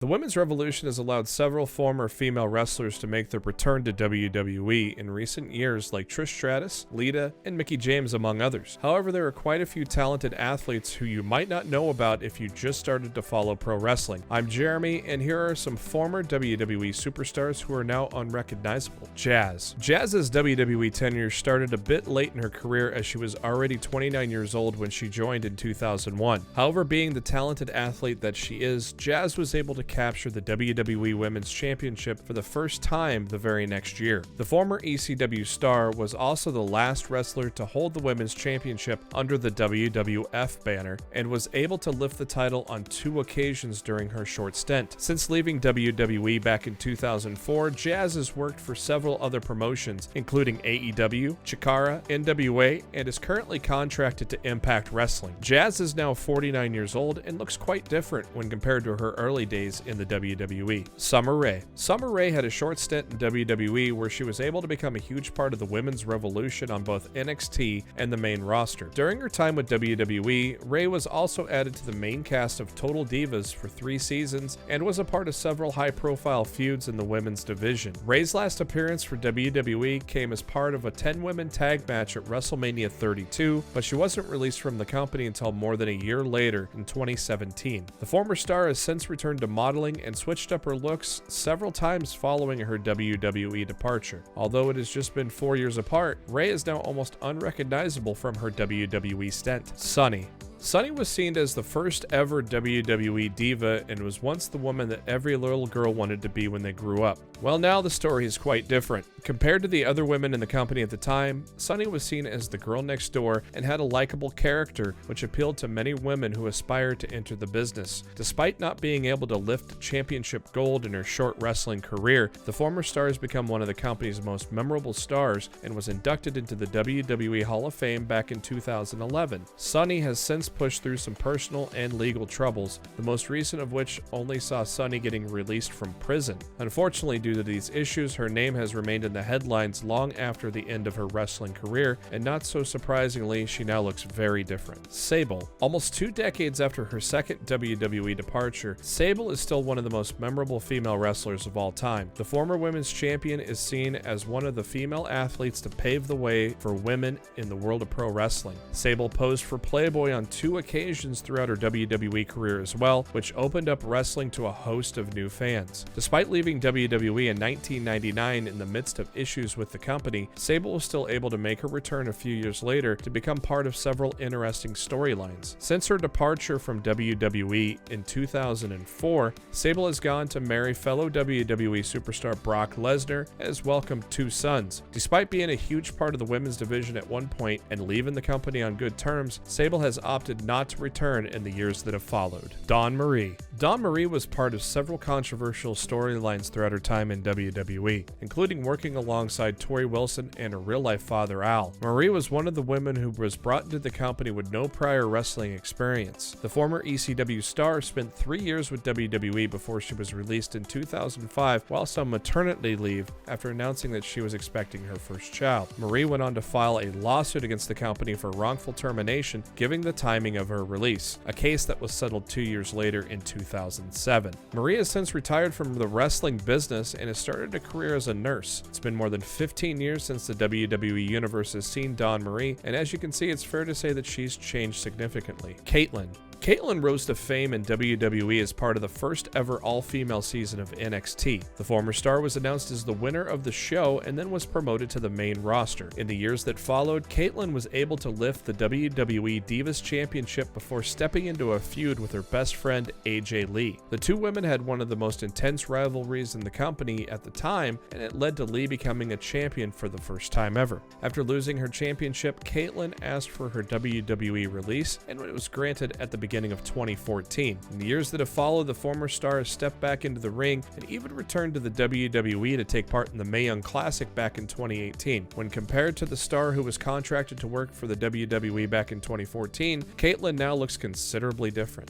The women's revolution has allowed several former female wrestlers to make their return to WWE in recent years, like Trish Stratus, Lita, and Mickie James, among others. However, there are quite a few talented athletes who you might not know about if you just started to follow pro wrestling. I'm Jeremy, and here are some former WWE superstars who are now unrecognizable. Jazz. Jazz's WWE tenure started a bit late in her career, as she was already 29 years old when she joined in 2001. However, being the talented athlete that she is, Jazz was able to capture the WWE Women's Championship for the first time the very next year. The former ECW star was also the last wrestler to hold the Women's Championship under the WWF banner and was able to lift the title on 2 occasions during her short stint. Since leaving WWE back in 2004, Jazz has worked for several other promotions, including AEW, Chikara, NWA, and is currently contracted to Impact Wrestling. Jazz is now 49 years old and looks quite different when compared to her early days in the WWE. Summer Rae. Summer Rae had a short stint in WWE where she was able to become a huge part of the women's revolution on both NXT and the main roster. During her time with WWE, Rae was also added to the main cast of Total Divas for 3 seasons and was a part of several high-profile feuds in the women's division. Rae's last appearance for WWE came as part of a 10-women tag match at WrestleMania 32, but she wasn't released from the company until more than a year later in 2017. The former star has since returned to modeling and switched up her looks several times following her WWE departure. Although it has just been 4 years apart, Rae is now almost unrecognizable from her WWE stint. Sunny. Sunny was seen as the first ever WWE diva and was once the woman that every little girl wanted to be when they grew up. Well, now the story is quite different. Compared to the other women in the company at the time, Sunny was seen as the girl next door and had a likable character which appealed to many women who aspired to enter the business. Despite not being able to lift championship gold in her short wrestling career, the former star has become one of the company's most memorable stars and was inducted into the WWE Hall of Fame back in 2011. Sunny has since pushed through some personal and legal troubles, the most recent of which only saw Sunny getting released from prison. Unfortunately, due to these issues, her name has remained in the headlines long after the end of her wrestling career, and not so surprisingly, she now looks very different. Sable. Almost 2 decades after her second WWE departure, Sable is still one of the most memorable female wrestlers of all time. The former women's champion is seen as one of the female athletes to pave the way for women in the world of pro wrestling. Sable posed for Playboy on 2 occasions throughout her WWE career as well, which opened up wrestling to a host of new fans. Despite leaving WWE in 1999 in the midst of issues with the company, Sable was still able to make her return a few years later to become part of several interesting storylines. Since her departure from WWE in 2004, Sable has gone to marry fellow WWE superstar Brock Lesnar and has welcomed 2 sons. Despite being a huge part of the women's division at one point and leaving the company on good terms, Sable has opted not to return in the years that have followed. Dawn Marie. Dawn Marie was part of several controversial storylines throughout her time in WWE, including working alongside Tori Wilson and her real-life father Al. Marie was one of the women who was brought into the company with no prior wrestling experience. The former ECW star spent 3 years with WWE before she was released in 2005 whilst on maternity leave after announcing that she was expecting her first child. Marie went on to file a lawsuit against the company for wrongful termination, giving the timing of her release, a case that was settled 2 years later in 2007. Marie has since retired from the wrestling business and has started a career as a nurse. It's been more than 15 years since the WWE Universe has seen Dawn Marie, and as you can see, it's fair to say that she's changed significantly. Caitlyn rose to fame in WWE as part of the first ever all-female season of NXT. The former star was announced as the winner of the show and then was promoted to the main roster. In the years that followed, Caitlyn was able to lift the WWE Divas Championship before stepping into a feud with her best friend AJ Lee. The 2 women had one of the most intense rivalries in the company at the time, and it led to Lee becoming a champion for the first time ever. After losing her championship, Caitlyn asked for her WWE release, and it was granted at the beginning of 2014. In the years that have followed, the former star has stepped back into the ring and even returned to the WWE to take part in the Mae Young Classic back in 2018. When compared to the star who was contracted to work for the WWE back in 2014, Caitlyn now looks considerably different.